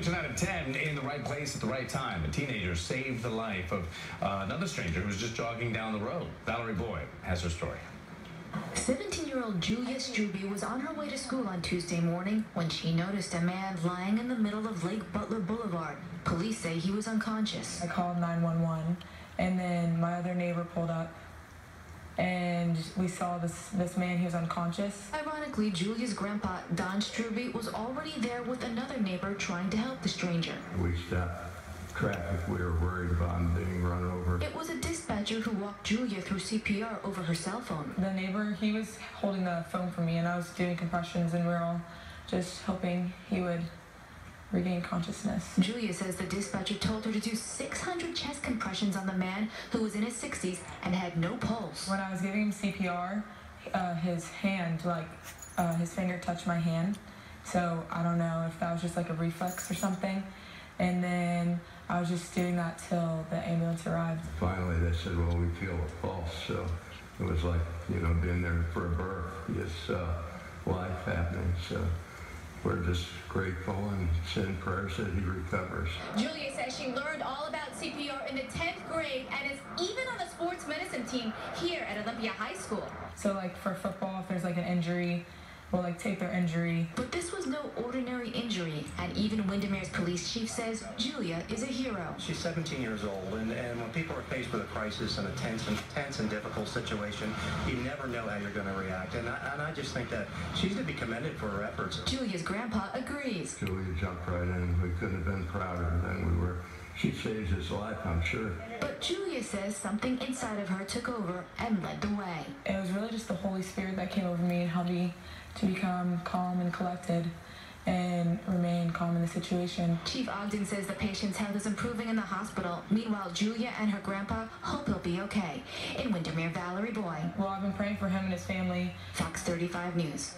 10 out of 10 in the right place at the right time. A teenager saved the life of another stranger who was just jogging down the road. Valerie Boyd has her story. 17-year-old Julia Struby was on her way to school on Tuesday morning when she noticed a man lying in the middle of Lake Butler Boulevard. Police say he was unconscious. I called 911, and then my other neighbor pulled up, and we saw this man. He was unconscious. Ironically, Julia's grandpa, Don Struby, was already there with another neighbor trying to help the stranger. We stopped traffic. We were worried about him being run over. It was a dispatcher who walked Julia through CPR over her cell phone. The neighbor, he was holding the phone for me, and I was doing compressions, and we were all just hoping he would regain consciousness. Julia says the dispatcher told her to do 600 chest compressions on the man who was in his 60s and had no pulse. When I was giving him CPR, his hand, his finger touched my hand. So I don't know if that was just like a reflex or something. And then I was just doing that till the ambulance arrived. Finally, they said, well, we feel a pulse. So it was like, being there for a birth, it's life happening. So we're just grateful and send prayers that he recovers. Julia says she learned all about CPR in the 10th grade and is even on the sports medicine team here at Olympia High School. So for football, if there's an injury, we'll take their injury. But this was no ordinary injury, and even Windermere's police chief says Julia is a hero. She's 17 years old, and when people are faced with a crisis and a tense and difficult situation, you never know how you're going to react. And I just think that she's to be commended for her efforts. Julia's grandpa agrees. Julia jumped right in. We couldn't have been prouder than we were. She saved his life, I'm sure. But Julia says something inside of her took over and led the way. It was really just the Holy Spirit that came over me and helped me to become calm and collected and remain calm in the situation. Chief Ogden says the patient's health is improving in the hospital. Meanwhile, Julia and her grandpa hope he'll be okay. In Windermere, Valerie Boyd. Well, I've been praying for him and his family. Fox 35 News.